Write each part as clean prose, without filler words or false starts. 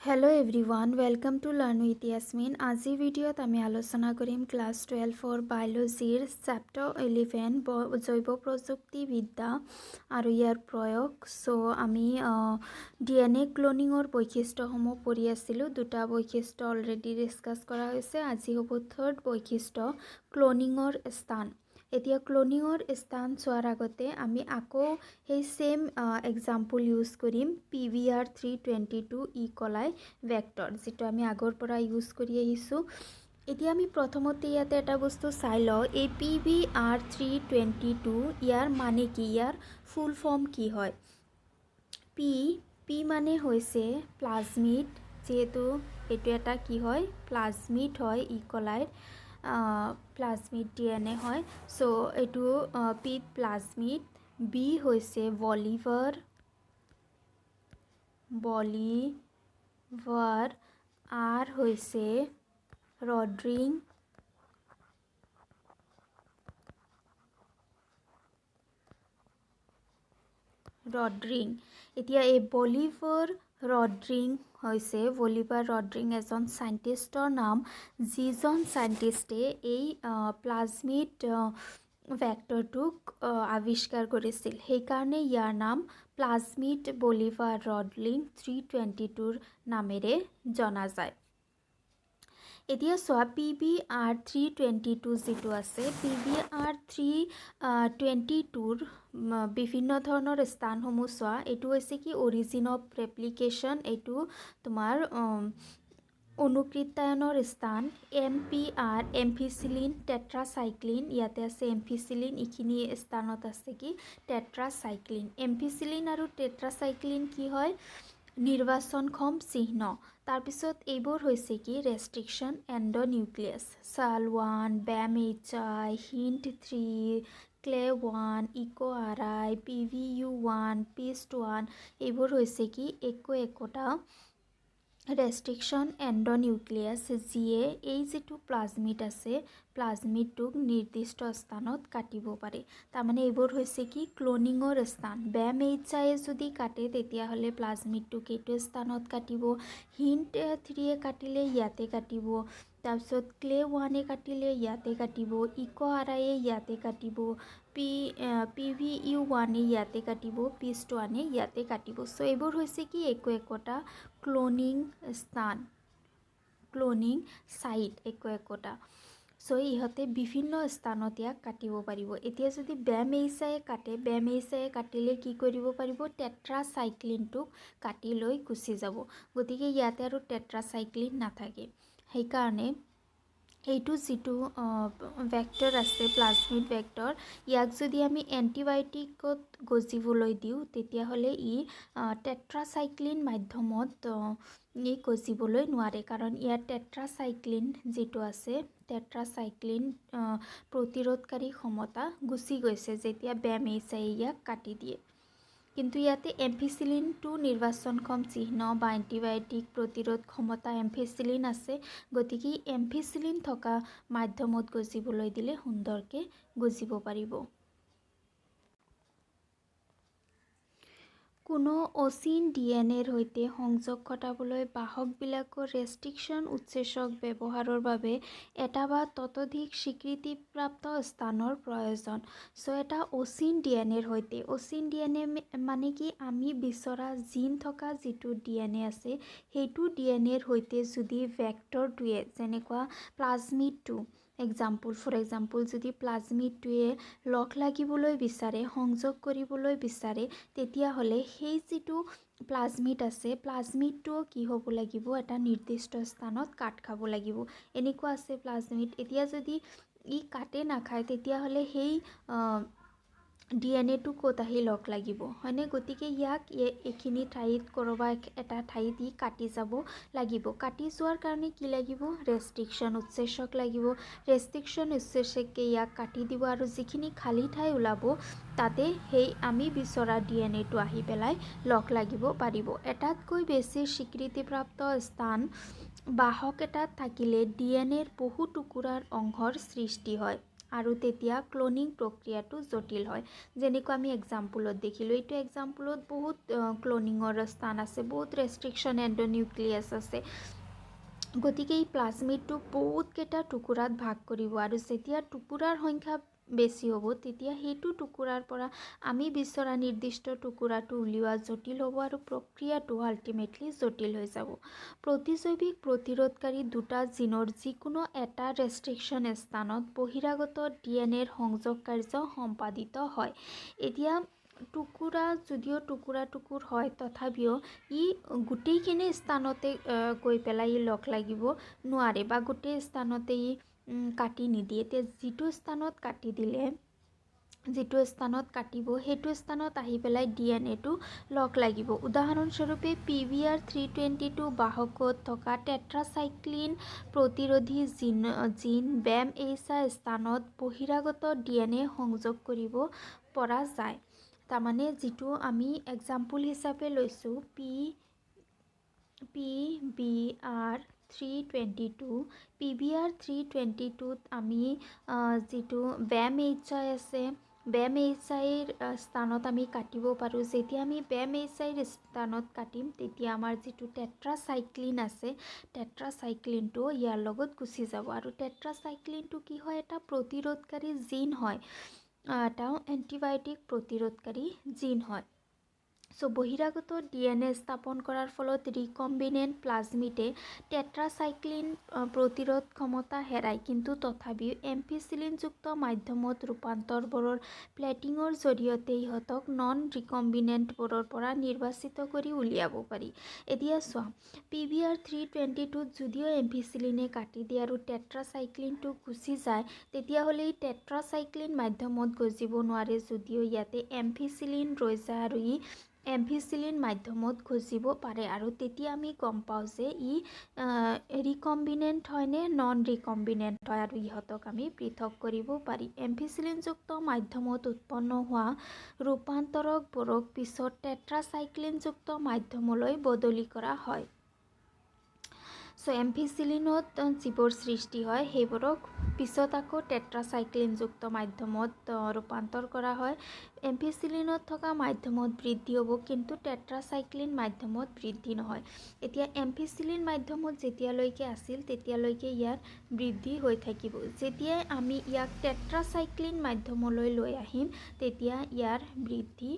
Hello everyone welcome to learn with Yasmin. আজি ভিডিঅ'ত আমি আলোচনা কৰিম ক্লাছ 12 বায়োলজিৰ চেপ্টাৰ 11 জৈৱ প্ৰযুক্তিবিদ্যা আৰু ইয়াৰ প্ৰয়োগ। সো আমি ডিএনএ ক্লোনিঙৰ বৈশিষ্ট্যসমূহ পঢ়ি আছিলোঁ। দুটা বৈশিষ্ট্য অলৰেডি ডিছকাছ কৰা হৈছে। আজি হ'ব থাৰ্ড বৈশিষ্ট্য ক্লোনিঙৰ স্থান। এতিয়া ক্লোনিঙৰ স্থান চোৱাৰ আগতে আমি আকৌ সেই সেম এক্সাম্পল ইউজ কৰিম PVR 322 ইকলাই ভেক্টৰ, যিটো আমি আগৰ পৰা ইউজ কৰি আহিছোঁ। এতিয়া আমি প্ৰথমতে ইয়াতে এটা বস্তু চাই লওঁ, এই PVR 322 ইয়াৰ মানে কি, ইয়াৰ ফুল ফৰ্ম কি হয়। পি মানে হৈছে প্লাজমিড, যিহেতু এইটো এটা কি হয় প্লাজমিড হয়, ইকলাইৰ প্লাজমিড ডিএনএ হয়। সো এইটো পি প্লাজমিড। বি হৈছে বলিভাৰ, আৰ হৈছে ৰড্ৰিং, এতিয়া এই বলিভাৰ ৰড্ৰিং এজন সাইণ্টিষ্টৰ নাম, যিজন চাইণ্টিষ্টে এই প্লাজমিড ভেক্টৰটোক আৱিষ্কাৰ কৰিছিল। সেইকাৰণে ইয়াৰ নাম প্লাজমিড বলিভাৰ ৰড্ৰিং 322 নামেৰে জনা যায়। এতিয়া চোৱা PVR 322 যিটো আছে, PVR 322ৰ বিভিন্ন ধৰণৰ স্থানসমূহ চোৱা। এইটো হৈছে কি অৰিজিন অফ ৰেপ্লিকেশ্যন, এইটো তোমাৰ অনুকৃতায়নৰ স্থান। MPR এম্ফিচিলিন টেট্ৰাচাইক্লিন, ইয়াতে আছে এম্ফিচিলিন, এইখিনি স্থানত আছে কি টেট্ৰাচাইক্লিন। এম্ফিচিলিন আৰু টেট্ৰাচাইক্লিন কি হয়, নিৰ্বাচনক্ষম চিহ্ন। তাৰপিছত এইবোৰ হৈছে কি restriction এণ্ডোনিউক্লিয়াছ, SAL1, BAM-HI, HINT3, CLE1, EcoRI, PVU1, PIST1, এইবোৰ হৈছে কি একোটা ৰেষ্ট্ৰিকশ্যন এণ্ডোনিউক্লিয়াছ, যিয়ে এই যিটো প্লাজমিড আছে প্লাজমিডটোক নিৰ্দিষ্ট স্থানত কাটিব পাৰে। তাৰমানে এইবোৰ হৈছে কি ক্লোনিঙৰ স্থান। BAM-HI যদি কাটে তেতিয়াহ'লে প্লাজমিডটোক এইটো স্থানত কাটিব, HINT3 কাটিলে ইয়াতে কাটিব, তাৰপিছত CLE1 কাটিলে ইয়াতে কাটিব, EcoRI ইয়াতে কাটিব, PVU1 ইয়াতে কাটিব, PIST1 ইয়াতে কাটিব। সো এইবোৰ হৈছে কি একোটা ক্লোনিং স্থান, ক্লোনিং সাইট একোটা। সো ইহঁতে বিভিন্ন স্থানত ইয়াক কাটিব পাৰিব। এতিয়া যদি BAM-HI কাটে, BAM-HI কাটিলে কি কৰিব পাৰিব, টেট্ৰাচাইক্লিনটোক কাটি লৈ গুচি যাব। গতিকে ইয়াতে আৰু টেট্ৰাচাইক্লিন নাথাকে। সেইকাৰণে এইটো যিটো ভেক্টৰ আছে প্লাজমিড ভেক্টৰ, ইয়াক যদি আমি এণ্টিবায়'টিকত গজিবলৈ দিওঁ তেতিয়াহ'লে ই টেট্ৰাচাইক্লিন মাধ্যমত গজিবলৈ নোৱাৰে, কাৰণ ইয়াৰ টেট্ৰাচাইক্লিন যিটো আছে টেট্ৰাচাইক্লিন প্ৰতিৰোধকাৰী ক্ষমতা গুচি গৈছে যেতিয়া BAM-HI ইয়াক কাটি দিয়ে। কিন্তু ইয়াতে এম্ফিচিলিনটো নিৰ্বাচনক্ষম চিহ্ন বা এণ্টিবায়'টিক প্ৰতিৰোধ ক্ষমতা এম্ফিচিলিন আছে, গতিকে এম্ফিচিলিন থকা মাধ্যমত গজিবলৈ দিলে সুন্দৰকৈ গজিব পাৰিব। কোনো অচিন ডিএনএৰ সৈতে সংযোগ ঘটাবলৈ বাহকবিলাকৰ ৰেষ্ট্ৰিকশ্যন উৎসেচক ব্যৱহাৰৰ বাবে এটা বা ততোধিক স্বীকৃতিপ্ৰাপ্ত স্থানৰ প্ৰয়োজন। সো এটা অচিন ডিএনএৰ সৈতে, অচিন ডিএনএ মানে কি আমি বিচৰা জিন থকা যিটো ডিএনএ আছে সেইটো ডিএনএৰ সৈতে যদি ভেক্টৰটোৱে, যেনেকুৱা প্লাজমিডটো ফৰ এক্সাম্পল যদি প্লাজমিডটোৱে লগ লাগিবলৈ বিচাৰে, সংযোগ কৰিবলৈ বিচাৰে, তেতিয়াহ'লে সেই যিটো প্লাজমিড আছে প্লাজমিডটোও কি হ'ব লাগিব, এটা নিৰ্দিষ্ট স্থানত কাট খাব লাগিব। এনেকুৱা আছে প্লাজমিড, এতিয়া যদি ই কাটে নাখায় তেতিয়াহ'লে সেই ডিএনএটো ক'ত আহি লগ লাগিব, হয়নে? গতিকে ইয়াক এইখিনি ঠাইত ক'ৰবাত এটা ঠাইত ই কাটি যাব লাগিব। কাটি যোৱাৰ কাৰণে কি লাগিব, ৰেষ্ট্ৰিকশ্যন উৎসেচক লাগিব। ৰেষ্ট্ৰিকশ্যন উৎসেচকে ইয়াক কাটি দিব আৰু যিখিনি খালী ঠাই ওলাব তাতে সেই আমি বিচৰা ডিএনএটো আহি পেলাই লগ লাগিব পাৰিব। এটাতকৈ বেছি স্বীকৃতিপ্ৰাপ্ত স্থান বাহক এটাত থাকিলে ডিএনএৰ বহু টুকুৰাৰ অংশৰ সৃষ্টি হয় আৰু তেতিয়া ক্লোনিং প্ৰক্ৰিয়াটো জটিল হয়। যেনেকৈ আমি এক্সাম্পলত দেখিলোঁ, এইটো এক্সাম্পলত বহুত ক্লোনিঙৰ স্থান আছে, বহুত ৰেষ্ট্ৰিকশ্যন এণ্ডনিউক্লিয়াছ আছে। গতিকে এই প্লাজমিডটো বহুতকেইটা টুকুৰাত ভাগ কৰিব, আৰু যেতিয়া টুকুৰাৰ সংখ্যা বেছি হ'ব তেতিয়া সেইটো টুকুৰাৰ পৰা আমি বিচৰা নিৰ্দিষ্ট টুকুৰাটো উলিওৱা জটিল হ'ব, আৰু প্ৰক্ৰিয়াটো আল্টিমেটলি জটিল হৈ যাব। প্ৰতিজৈৱিক প্ৰতিৰোধকাৰী দুটা জিনৰ যিকোনো এটা ৰেষ্ট্ৰিকশ্যন স্থানত বহিৰাগত DNA সংযোগ কাৰ্য সম্পাদিত হয়। এতিয়া টুকুৰা যদিও টুকুৰ হয়, তথাপিও ই গোটেইখিনি স্থানতে গৈ পেলাই লগ লাগিব নোৱাৰে, বা গোটেই স্থানতে কাটি নিদিয়ে। এতিয়া যিটো স্থানত কাটি দিলে, যিটো স্থানত কাটিব সেইটো স্থানত আহি পেলাই DNAটো লগ লাগিব। উদাহৰণস্বৰূপে PVR 322 বাহকত থকা টেট্ৰাচাইক্লিন প্ৰতিৰোধী জিন BAM-HA স্থানত বহিৰাগত DNA সংযোগ কৰিব পৰা যায়। তাৰমানে যিটো আমি এক্সাম্পল হিচাপে লৈছোঁ PVR 322, PVR 322ত আমি যিটো BAM-HA আছে, BAM-HA স্থানত আমি কাটিব পাৰোঁ। যেতিয়া আমি BAM-HA স্থানত কাটিম তেতিয়া আমাৰ যিটো টেট্ৰাচাইক্লিন আছে, টেট্ৰাচাইক্লিনটো ইয়াৰ লগত গুচি যাব। আৰু টেট্ৰাচাইক্লিনটো কি হয়, এটা প্ৰতিৰোধকাৰী জিন হয়, এটা এণ্টিবায়'টিক প্ৰতিৰোধকাৰী জিন হয়। চ' বহিৰাগত DNA স্থাপন কৰাৰ ফলত ৰিকম্বিনেণ্ট প্লাজমিডে টেট্ৰাচাইক্লিন প্ৰতিৰোধ ক্ষমতা হেৰায়, কিন্তু তথাপিও এম্ফিচিলিনযুক্ত মাধ্যমত ৰূপান্তৰবোৰৰ প্লেটিঙৰ জৰিয়তে ইহঁতক নন ৰিকম্বিনেণ্টবোৰৰ পৰা নিৰ্বাচিত কৰি উলিয়াব পাৰি। এতিয়া চোৱা, PVR 322ত যদিও এম্ফিচিলিনে কাটি দিয়ে আৰু টেট্ৰাচাইক্লিনটো গুচি যায়, তেতিয়াহ'লে এই টেট্ৰাচাইক্লিন মাধ্যমত গজিব নোৱাৰে, যদিও ইয়াতে এম্ফিচিলিন ৰৈ যায় আৰু ই এম্ফিচিলিন মাধ্যমত গজিব পাৰে। আৰু তেতিয়া আমি গম পাওঁ যে ই ৰিকম্বিনেণ্ট হয় নে নন ৰিকম্বিনেণ্ট হয়, আৰু ইহঁতক আমি পৃথক কৰিব পাৰি। এম্ফিচিলিনযুক্ত মাধ্যমত উৎপন্ন হোৱা ৰূপান্তৰকবোৰক পিছত টেট্ৰাচাইক্লিনযুক্ত মাধ্যমলৈ বদলি কৰা হয়। চ' এম্ফিচিলিনত যিবোৰ সৃষ্টি হয় সেইবোৰক পিছত আকৌ টেট্ৰাচাইক্লিনযুক্ত মাধ্যমত ৰূপান্তৰ কৰা হয়। এম্ফিচিলিনত থকা মাধ্যমত বৃদ্ধি হ'ব, কিন্তু টেট্ৰাচাইক্লিন মাধ্যমত বৃদ্ধি নহয়। এতিয়া এম্ফিচিলিন মাধ্যমত যেতিয়ালৈকে আছিল তেতিয়ালৈকে ইয়াৰ বৃদ্ধি হৈ থাকিব। যেতিয়াই আমি ইয়াক টেট্ৰাচাইক্লিন মাধ্যমলৈ লৈ আহিম তেতিয়া ইয়াৰ বৃদ্ধি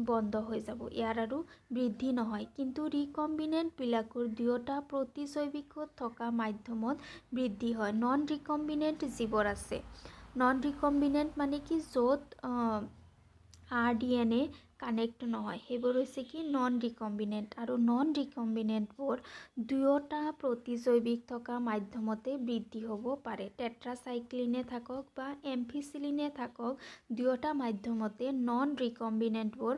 বন্ধ হৈ যাব, ইয়াৰ আৰু বৃদ্ধি নহয়। কিন্তু ৰিকম্বিনেণ্টবিলাকৰ দুয়োটা প্ৰতিজৈৱিকত থকা মাধ্যমত বৃদ্ধি হয়। নন ৰিকম্বিনেণ্ট যিবোৰ আছে, নন ৰিকম্বিনেণ্ট মানে কি, য'ত RDNA কানেক্ট নহয়, সেইবোৰ হৈছে কি নন ৰিকম্বিনেণ্ট। আৰু নন ৰিকম্বিনেণ্টবোৰ দুয়োটা প্ৰতিজৈৱিক থকা মাধ্যমতে বৃদ্ধি হ'ব পাৰে। টেট্ৰাচাইক্লিনে থাকক বা এম্ফিচিলিনে থাকক, দুয়োটা মাধ্যমতে নন ৰিকম্বিনেণ্টবোৰ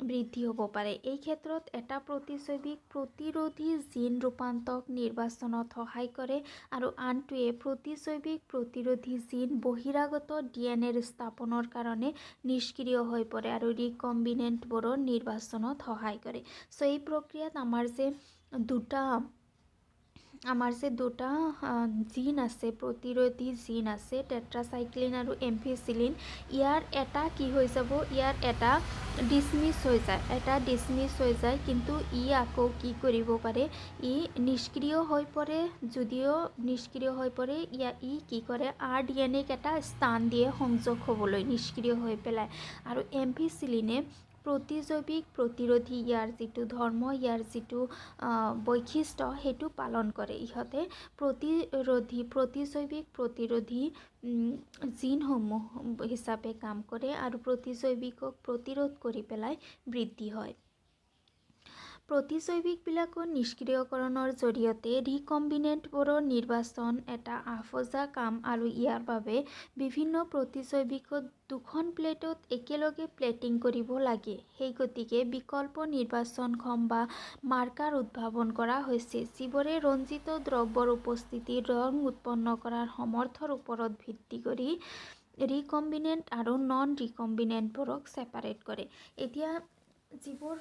বৃদ্ধি হ'ব পাৰে। এই ক্ষেত্ৰত এটা প্ৰতিজৈৱিক প্ৰতিৰোধী জিন ৰূপান্তক নিৰ্বাচনত সহায় কৰে, আৰু আনটোৱে প্ৰতিজৈৱিক প্ৰতিৰোধী জিন বহিৰাগত DNA স্থাপনৰ কাৰণে নিষ্ক্ৰিয় হৈ পৰে আৰু ৰিকম্বিনেণ্টবোৰৰ নিৰ্বাচনত সহায় কৰে। চ' এই প্ৰক্ৰিয়াত আমাৰ যে দুটা জিন আছে, প্ৰতিৰোধী জিন আছে, টেট্ৰাচাইক্লিন আৰু এম্ফিচিলিন, ইয়াৰ এটা কি হৈ যাব, ইয়াৰ এটা ডিছমিছ হৈ যায়, কিন্তু ই আকৌ কি কৰিব পাৰে, ই নিষ্ক্ৰিয় হৈ পৰে। যদিও নিষ্ক্ৰিয় হৈ পৰে, ই কি কৰে, RDNAক এটা স্থান দিয়ে সংযোগ হ'বলৈ, নিষ্ক্ৰিয় হৈ পেলাই। আৰু এম্ফিচিলিনে প্ৰতিজৈৱিক প্ৰতিৰোধী, ইয়াৰ যিটো ধৰ্ম, ইয়াৰ যিটো বৈশিষ্ট্য, সেইটো পালন কৰে। ইহঁতে প্ৰতিজৈৱিক প্ৰতিৰোধী জিনসমূহ হিচাপে কাম কৰে আৰু প্ৰতিজৈৱিকক প্ৰতিৰোধ কৰি পেলাই বৃদ্ধি হয়। প্ৰতিজৈৱিকবিলাকৰ নিষ্ক্ৰিয়কৰণৰ জৰিয়তে ৰিকম্বিনেণ্টবোৰৰ নিৰ্বাচন এটা আফজা কাম, আৰু ইয়াৰ বাবে বিভিন্ন প্ৰতিজৈৱিকত দুখন প্লেটত একেলগে প্লেটিং কৰিব লাগে। সেই গতিকে বিকল্প নিৰ্বাচনক্ষম বা মাৰ্কাৰ উদ্ভাৱন কৰা হৈছে, যিবোৰে ৰঞ্জিত দ্ৰব্যৰ উপস্থিতিত ৰং উৎপন্ন কৰাৰ সামৰ্থ্যৰ ওপৰত ভিত্তি কৰি ৰিকম্বিনেণ্ট আৰু নন ৰিকম্বিনেণ্টবোৰক ছেপাৰেট কৰে। এতিয়া যিবোৰ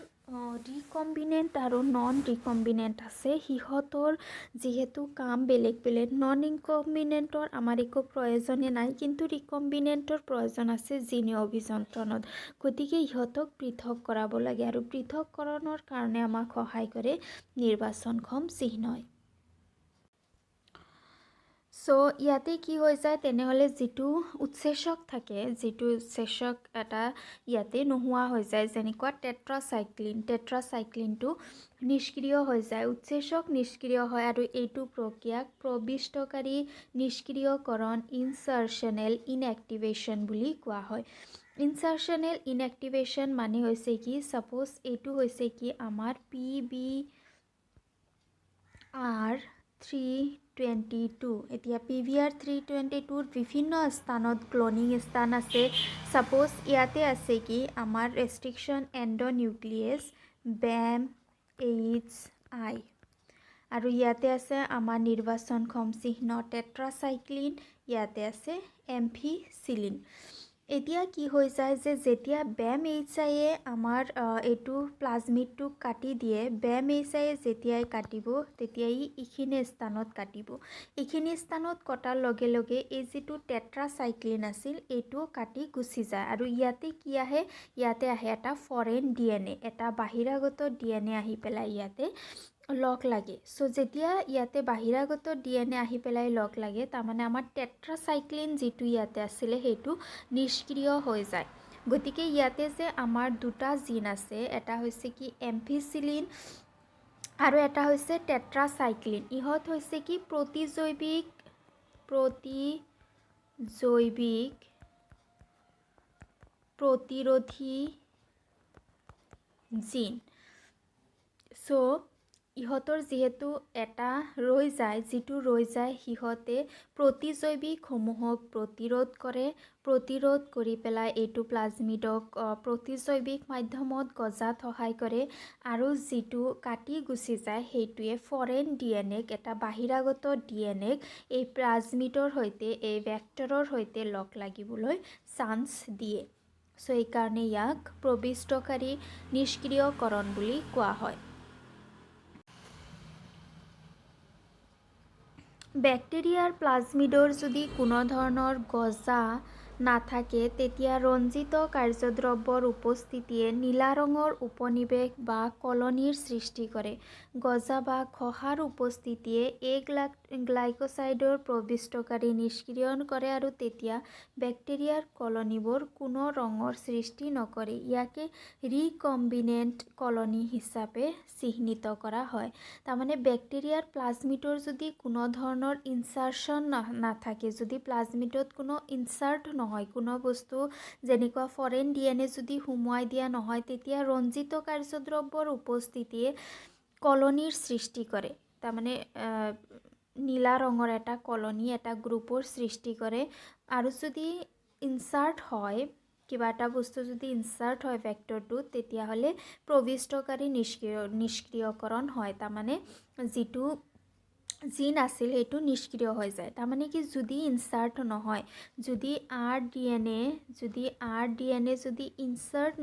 ৰিকম্বিনেণ্ট আৰু নন ৰিকম্বিনেণ্ট আছে সিহঁতৰ যিহেতু কাম বেলেগ বেলেগ। নন ৰিকম্বিনেণ্টৰ আমাৰ একো প্ৰয়োজনে নাই, কিন্তু ৰিকম্বিনেণ্টৰ প্ৰয়োজন আছে জিনীয় অভিযন্ত্ৰণত। গতিকে ইহঁতক পৃথক কৰাব লাগে আৰু পৃথককৰণৰ কাৰণে আমাক সহায় কৰে নিৰ্বাচনক্ষম চিহ্নই। চ' ইয়াতে কি হৈ যায়, তেনেহ'লে যিটো উৎসেচক থাকে, যিটো উৎসেচক এটা ইয়াতে নোহোৱা হৈ যায়, যেনেকুৱা টেট্ৰাচাইক্লিনটো নিষ্ক্ৰিয় হৈ যায়, উৎসেচক নিষ্ক্ৰিয় হয় আৰু এইটো প্ৰক্ৰিয়াক প্ৰবিষ্টকাৰী নিষ্ক্ৰিয়কৰণ ইনচাৰ্চনেল ইনএক্টিভেশ্যন বুলি কোৱা হয়। ইনচাৰ্চনেল ইনএক্টিভেশ্যন মানে হৈছে কি, ছাপ'জ এইটো হৈছে কি আমাৰ PBR322। এতিয়া PBR322ৰ বিভিন্ন স্থানত ক্লনিং স্থান আছে। ছাপ'জ ইয়াতে আছে কি আমাৰ ৰেষ্ট্ৰিকশ্যন এণ্ডনিউক্লিয়াছ BAM-HI আৰু ইয়াতে আছে আমাৰ নিৰ্বাচনক্ষম চিহ্ন টেট্ৰাচাইক্লিন, ইয়াতে আছে এম্ফিচিলিন। এতিয়া কি হৈ যায় যে যেতিয়া BAM-HI আমাৰ এইটো প্লাজমিডটোক কাটি দিয়ে, BAM-HI যেতিয়াই কাটিব তেতিয়াই এইখিনি স্থানত কাটিব। এইখিনি স্থানত কটাৰ লগে লগে এই যিটো টেট্ৰাচাইক্লিন আছিল এইটো কাটি গুচি যায় আৰু ইয়াতে কি আহে, ইয়াতে আহে এটা ফৰেন DNA, এটা বাহিৰাগত DNA আহি পেলাই ইয়াতে লগ লাগে। চ' যেতিয়া ইয়াতে বাহিৰাগত DNA আহি পেলাই লগ লাগে, তাৰমানে আমাৰ টেট্ৰাচাইক্লিন যিটো ইয়াতে আছিলে সেইটো নিষ্ক্ৰিয় হৈ যায়। গতিকে ইয়াতে যে আমাৰ দুটা জিন আছে, এটা হৈছে কি এম্ফিচিলিন আৰু এটা হৈছে টেট্ৰাচাইক্লিন। ইহঁত হৈছে কি প্ৰতিজৈৱিক প্ৰতিৰোধী জিন। চ' ইহঁতৰ যিহেতু এটা ৰৈ যায়, যিটো ৰৈ যায় সিহঁতে প্ৰতিজৈৱিকসমূহক প্ৰতিৰোধ কৰে, প্ৰতিৰোধ কৰি পেলাই এইটো প্লাজমিডক প্ৰতিজৈৱিক মাধ্যমত গজাত সহায় কৰে আৰু যিটো কাটি গুচি যায় সেইটোৱে ফৰেন DNAক, এটা বাহিৰাগত DNAক এই প্লাজমিডৰ সৈতে, এই ভেক্টৰৰ সৈতে লগ লাগিবলৈ চান্স দিয়ে। চ' এইকাৰণে ইয়াক প্ৰবিষ্টকাৰী নিষ্ক্ৰিয়কৰণ বুলি কোৱা হয়। বেক্টেৰিয়াৰ প্লাজমিডৰ যদি কোনো ধৰণৰ গজা নাথাকে তেতিয়া ৰঞ্জিত কাৰ্যদ্ৰব্যৰ উপস্থিতিয়ে নীলা ৰঙৰ উপনিৱেশ বা কলনীৰ সৃষ্টি কৰে। গজা বা ঘঁহাৰ উপস্থিতিয়ে এই গ্লাইক'চাইডৰ প্ৰবিষ্টকাৰী নিষ্ক্ৰিয়ণ কৰে আৰু তেতিয়া বেক্টেৰিয়াৰ কলনীবোৰ কোনো ৰঙৰ সৃষ্টি নকৰে। ইয়াকে ৰিকম্বিনেণ্ট কলনী হিচাপে চিহ্নিত কৰা হয়। তাৰমানে বেক্টেৰিয়াৰ প্লাজমিডৰ যদি কোনো ধৰণৰ ইনচাৰ্চন নাথাকে, যদি প্লাজমিডত কোনো ইনচাৰ্ট নহয়, কোনো বস্তু যেনেকুৱা ফৰেন DNA যদি সুমুৱাই দিয়া নহয়, তেতিয়া ৰঞ্জিত কাৰ্যদ্ৰব্যৰ উপস্থিতিয়ে কলনীৰ সৃষ্টি কৰে। তাৰমানে নীলা ৰঙৰ এটা কলনী, এটা গ্ৰুপৰ সৃষ্টি কৰে। আৰু যদি ইনচাৰ্ট হয়, কিবা এটা বস্তু যদি ইনচাৰ্ট হয় ভেক্টৰটোত, তেতিয়াহ'লে প্ৰবিষ্টকাৰী নিষ্ক্ৰিয়কৰণ হয়। তাৰমানে যিটো জিন আছিল সেইটো নিষ্ক্ৰিয় হৈ যায়। তাৰমানে কি যদি ইনচাৰ্ট নহয়, যদি RDNA যদি ইনচাৰ্ট